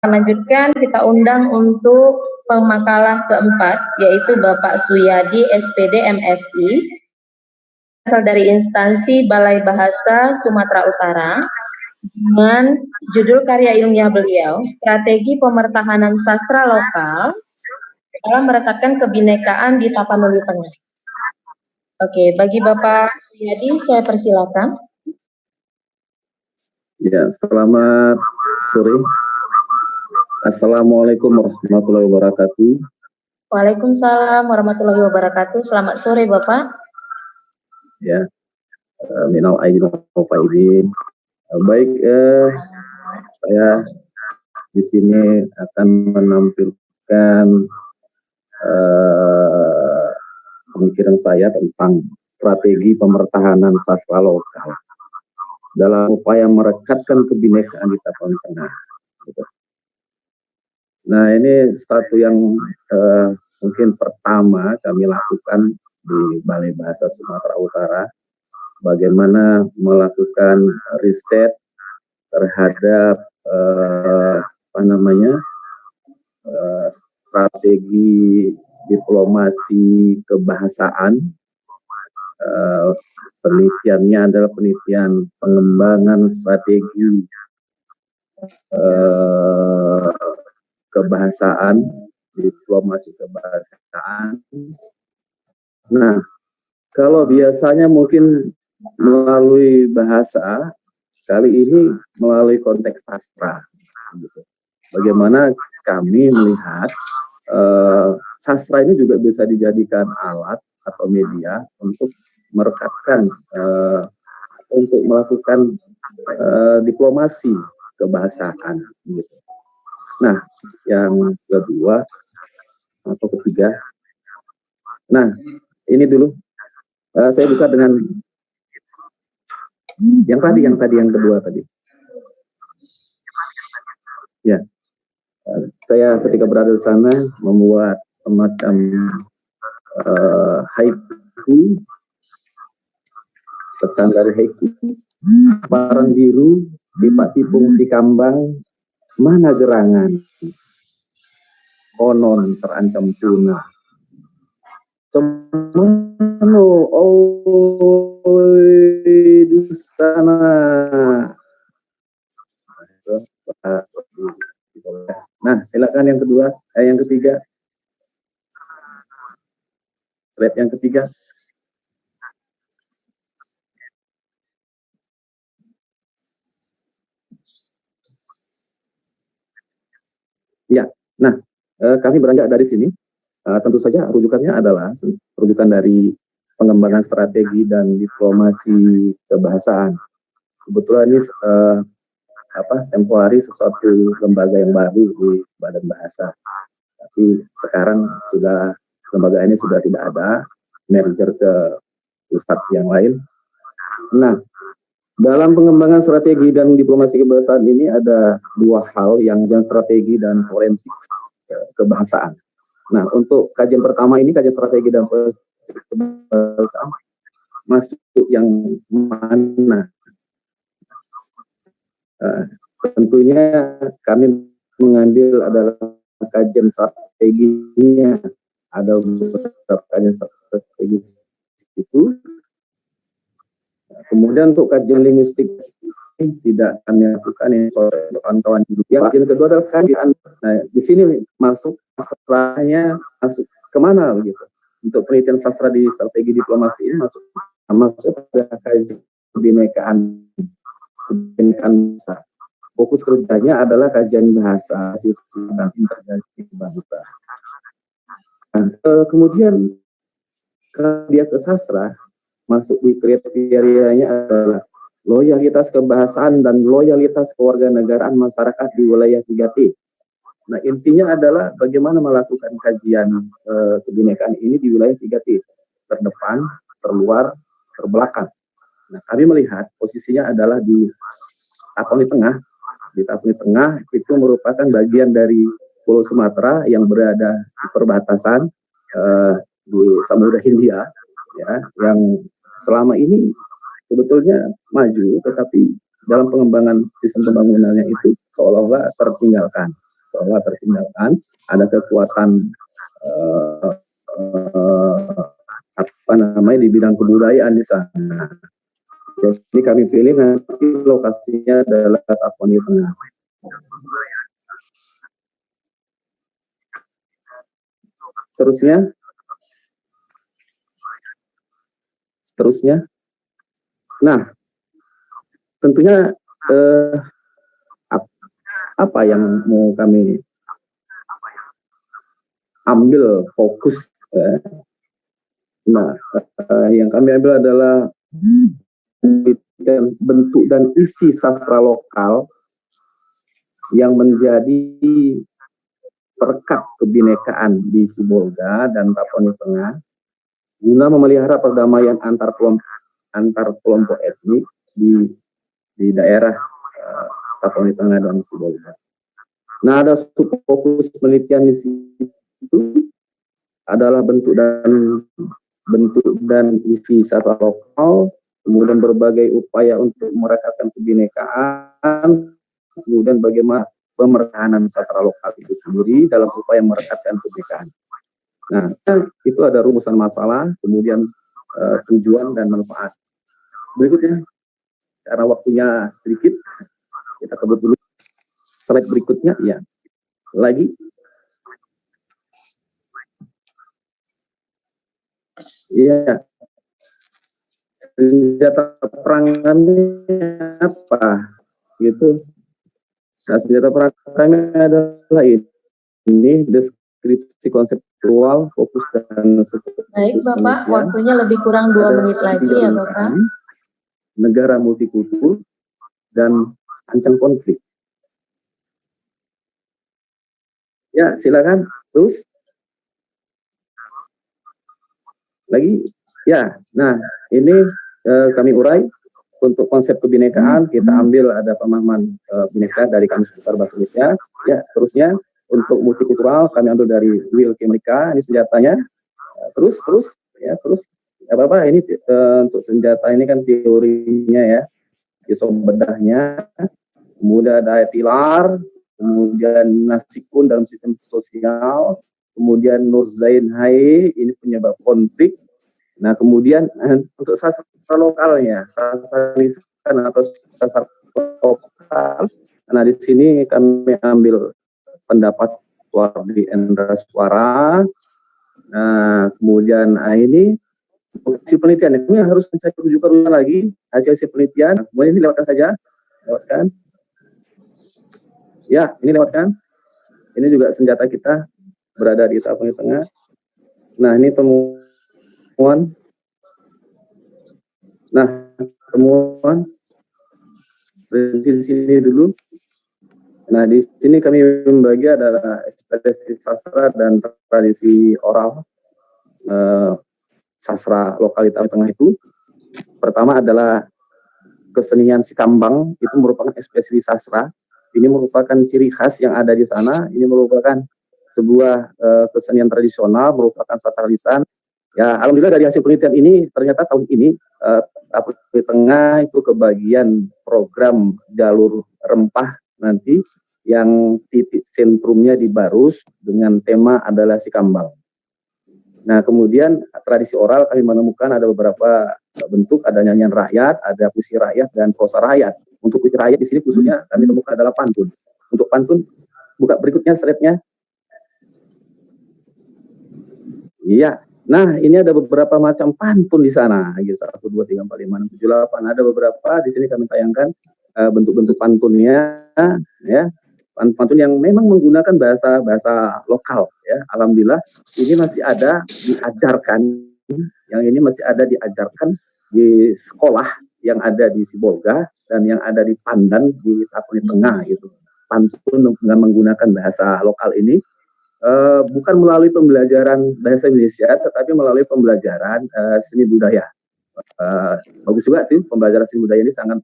Lanjutkan, kita undang untuk pemakalah keempat, yaitu Bapak Suyadi, SPD MSI, asal dari instansi Balai Bahasa Sumatera Utara, dengan judul karya ilmiah beliau, Strategi Pemertahanan Sastra Lokal dalam Merekatkan Kebinekaan di Tapanuli Tengah. Oke, bagi Bapak Suyadi, saya persilakan. Ya, selamat sore. Assalamualaikum warahmatullahi wabarakatuh. Waalaikumsalam warahmatullahi wabarakatuh. Selamat sore, Bapak. Ya, minal aidin wal faizin. Baik, saya di sini akan menampilkan pemikiran saya tentang strategi pemertahanan sastra lokal dalam upaya merekatkan kebinekaan di Tapanuli Tengah. Gitu. Nah, ini satu yang mungkin pertama kami lakukan di Balai Bahasa Sumatera Utara, bagaimana melakukan riset terhadap strategi diplomasi kebahasaan. Penelitiannya adalah penelitian pengembangan strategi kebahasaan, diplomasi kebahasaan. Nah, kalau biasanya mungkin melalui bahasa, kali ini melalui konteks sastra. Gitu. Bagaimana kami melihat sastra ini juga bisa dijadikan alat atau media untuk merekatkan, untuk melakukan diplomasi kebahasaan. Gitu. Nah, yang kedua atau ketiga, nah ini dulu saya buka dengan yang kedua tadi. Ya, saya ketika berada di sana membuat semacam haiku, pesan dari haiku. Paran biru di Patipung Sikambang, mana gerangan, konon terancam punah. Semono di sana. Nah, silakan yang kedua, yang ketiga. Slide yang ketiga. Ya, nah, kami beranjak dari sini. Tentu saja rujukannya adalah rujukan dari pengembangan strategi dan diplomasi kebahasaan. Kebetulan ini tempo hari sesuatu lembaga yang baru di Badan Bahasa. Tapi sekarang sudah lembaga ini sudah tidak ada, merger ke pusat yang lain. Nah, dalam pengembangan strategi dan diplomasi kebahasaan ini ada dua hal, yang strategi dan forensik kebahasaan. Nah, untuk kajian pertama ini, kajian strategi dan forensik kebahasaan, masuk yang mana? Tentunya kami mengambil adalah kajian strateginya. Ada beberapa kajian strategi itu. Kemudian untuk kajian linguistik tidak kami lakukan ini kawan-kawan dulu. Yang kedua adalah kajian. Nah, di sini masuk sastranya masuk kemana begitu? Untuk penelitian sastra di strategi diplomasi ini masuk pada kajian kebinekaan bahasa. Fokus kerjanya adalah kajian bahasa, sisi dan integrasi bahasa. Nah, kemudian dia ke sastra, masuk di kriterianya adalah loyalitas kebahasaan dan loyalitas kewarganegaraan masyarakat di wilayah 3T. Nah, intinya adalah bagaimana melakukan kajian kebinekaan ini di wilayah 3T, terdepan, terluar, terbelakang. Nah, kami melihat posisinya adalah di Tapanuli Tengah. Di Tapanuli Tengah itu merupakan bagian dari Pulau Sumatera yang berada di perbatasan di Samudra Hindia, ya, yang selama ini sebetulnya maju, tetapi dalam pengembangan sistem pembangunannya itu seolah-olah tertinggalkan. seolah tertinggalkan. Ada kekuatan apa namanya di bidang kebudayaan di sana. Jadi kami pilih nanti lokasinya adalah Tapani Tengah. Seterusnya. Nah, tentunya apa yang mau kami ambil fokus. Nah, yang kami ambil adalah bentuk dan isi sastra lokal yang menjadi perekat kebinekaan di Sibolga dan Tapani Tengah guna memelihara perdamaian antar kelompok etnik di daerah Tapani Tengah dan Sibolga. Nah, ada fokus penelitian di situ adalah bentuk dan isi sastra lokal, kemudian berbagai upaya untuk merekatkan kebinekaan, kemudian bagaimana pemertahanan sastra lokal itu sendiri dalam upaya merekatkan kebinekaan. Nah, itu ada rumusan masalah, kemudian tujuan dan manfaat. Berikutnya, karena waktunya sedikit, kita sebut dulu slide berikutnya. Ya, lagi. Iya, senjata perangannya apa? Gitu. Nah, senjata perang kami adalah ini deskripsi konseptual, fokus dan baik Bapak, waktunya lebih kurang 2 menit lagi ya Bapak. Negara multikultur dan ancam konflik. Ya, silakan. Terus lagi. Ya, nah ini kami urai. Untuk konsep kebinekaan kita ambil ada pemahaman bineka dari Kamus Besar Bahasa Indonesia. Ya, terusnya untuk multikultural kami ambil dari Will Kemerika, ini senjatanya. Terus apa ini untuk senjata ini kan teorinya ya, pisau bedahnya, kemudian ada tilar, kemudian nasikun dalam sistem sosial, kemudian Nurzain Hai ini penyebab konflik. Nah, kemudian untuk sastra lokalnya, sastra lisan atau sastra lokal. Nah, di sini kami ambil pendapat Wardi Endra Suara. Nah, kemudian ini hasil penelitian ini harus saya tunjukkan lagi hasil penelitian. Kemudian ini lewatkan saja, lewatkan. Ya, ini lewatkan. Ini juga senjata kita berada di Tapani Tengah. Nah, ini temuan. Nah, temuan di sini dulu. Nah, di sini kami membagi adalah ekspresi sastra dan tradisi oral sastra lokal di Tapani Tengah itu. Pertama adalah kesenian Sikambang, itu merupakan ekspresi sastra. Ini merupakan ciri khas yang ada di sana. Ini merupakan sebuah kesenian tradisional, merupakan sastra lisan. Ya, alhamdulillah dari hasil penelitian ini ternyata tahun ini Tapani Tengah itu kebagian program jalur rempah nanti yang titik sentrumnya di Barus dengan tema adalah Sikambang. Nah, kemudian tradisi oral kami menemukan ada beberapa bentuk, ada nyanyian rakyat, ada puisi rakyat dan prosa rakyat. Untuk puisi rakyat di sini khususnya kami temukan adalah pantun. Untuk pantun, buka berikutnya slide-nya. Iya. Nah, ini ada beberapa macam pantun di sana. 1, 2, 3, 4, 5, 6, 7, 8. Ada beberapa di sini kami tayangkan bentuk-bentuk pantunnya, ya. Pantun yang memang menggunakan bahasa lokal, ya. Alhamdulillah, ini masih ada diajarkan. Yang ini masih ada diajarkan di sekolah yang ada di Sibolga dan yang ada di Pandan di Tapani Tengah gitu. Pantun dengan menggunakan bahasa lokal ini. Bukan melalui pembelajaran bahasa Indonesia, tetapi melalui pembelajaran seni budaya. Bagus juga sih, pembelajaran seni budaya ini sangat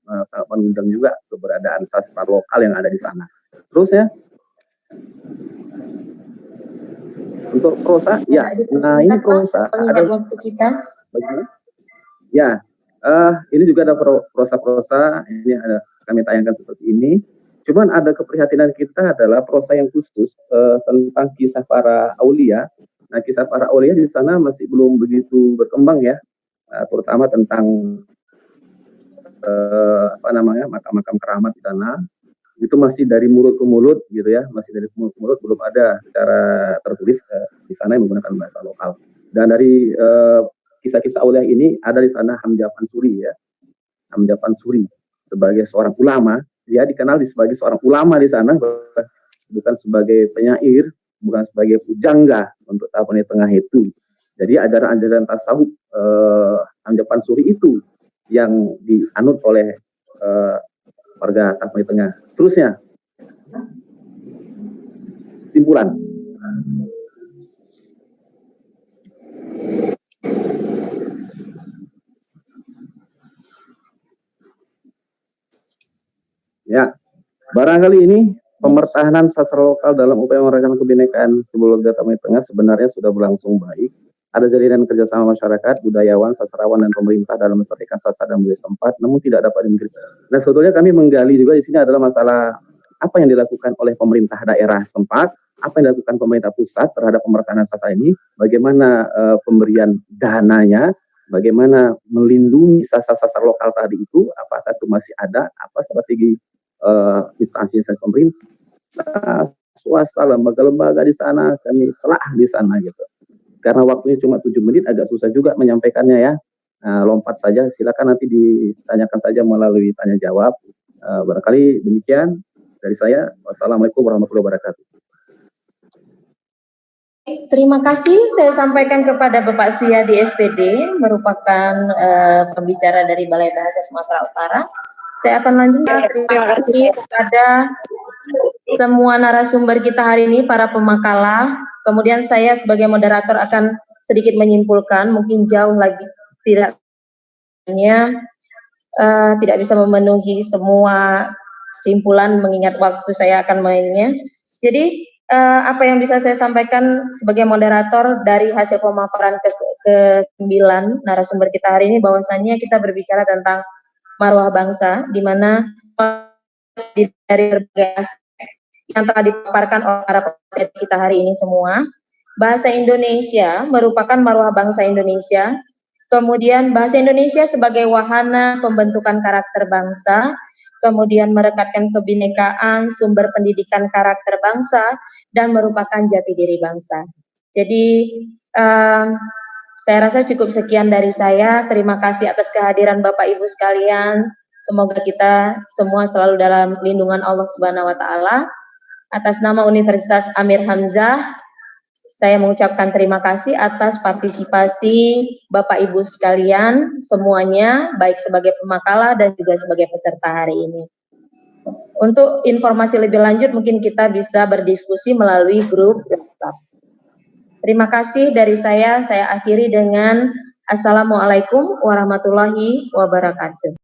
menunjang juga keberadaan sastra lokal yang ada di sana. Terus ya, untuk prosa, ya, nah ini prosa. Mengingat waktu kita. Ya, ini juga ada prosa-prosa, ini ada kami tayangkan seperti ini. Cuman ada keprihatinan kita adalah prosa yang khusus tentang kisah para aulia. Nah, kisah para aulia di sana masih belum begitu berkembang ya, terutama tentang makam-makam keramat di sana. Itu masih dari mulut ke mulut gitu ya, masih dari mulut ke mulut, belum ada secara tertulis di sana yang menggunakan bahasa lokal. Dan dari kisah-kisah aulia ini ada di sana Hamzah Pansuri ya, Hamzah Pansuri sebagai seorang ulama. Dia dikenal sebagai seorang ulama di sana, bukan sebagai penyair, bukan sebagai pujangga untuk Tapani Tengah itu. Jadi ajaran-ajaran tasawuf Hamzah Pansuri itu yang dianut oleh warga Tapani Tengah. Terusnya, simpulan. Ya, barangkali ini pemertahanan sastra lokal dalam upaya merayakan kebinekaan simbol Tapani Tengah sebenarnya sudah berlangsung baik. Ada jalinan kerjasama masyarakat, budayawan, sastrawan, dan pemerintah dalam melestarikan sastra dan budaya setempat, namun tidak dapat dimiliki. Nah, sebetulnya kami menggali juga di sini adalah masalah apa yang dilakukan oleh pemerintah daerah setempat, apa yang dilakukan pemerintah pusat terhadap pemertahanan sastra ini, bagaimana pemberian dananya, bagaimana melindungi sastra-sastra lokal tadi itu, apakah itu masih ada, apa strategi instansi-instansi pemerintah, swasta, lembaga-lembaga di sana, kami telah di sana gitu. Karena waktunya cuma 7 menit, agak susah juga menyampaikannya ya. Lompat saja, silakan nanti ditanyakan saja melalui tanya jawab. Barangkali demikian dari saya. Wassalamualaikum warahmatullahi wabarakatuh. Terima kasih saya sampaikan kepada Bapak Suyadi SPD, merupakan pembicara dari Balai Bahasa Sumatera Utara. Saya akan lanjutkan. Terima kasih kepada semua narasumber kita hari ini, para pemakalah. Kemudian saya sebagai moderator akan sedikit menyimpulkan, mungkin jauh lagi tidak bisa memenuhi semua kesimpulan mengingat waktu saya akan mainnya. Jadi apa yang bisa saya sampaikan sebagai moderator dari hasil pemaparan ke-9 narasumber kita hari ini, bahwasannya kita berbicara tentang marwah bangsa, di mana dari berbagai aspek yang telah dipaparkan oleh para pemateri kita hari ini semua. Bahasa Indonesia merupakan marwah bangsa Indonesia. Kemudian bahasa Indonesia sebagai wahana pembentukan karakter bangsa, kemudian merekatkan kebinekaan, sumber pendidikan karakter bangsa, dan merupakan jati diri bangsa. Jadi saya rasa cukup sekian dari saya. Terima kasih atas kehadiran Bapak Ibu sekalian. Semoga kita semua selalu dalam lindungan Allah Subhanahu wa Ta'ala. Atas nama Universitas Amir Hamzah, saya mengucapkan terima kasih atas partisipasi Bapak Ibu sekalian semuanya, baik sebagai pemakalah dan juga sebagai peserta hari ini. Untuk informasi lebih lanjut mungkin kita bisa berdiskusi melalui grup WhatsApp. Terima kasih dari saya akhiri dengan Assalamualaikum warahmatullahi wabarakatuh.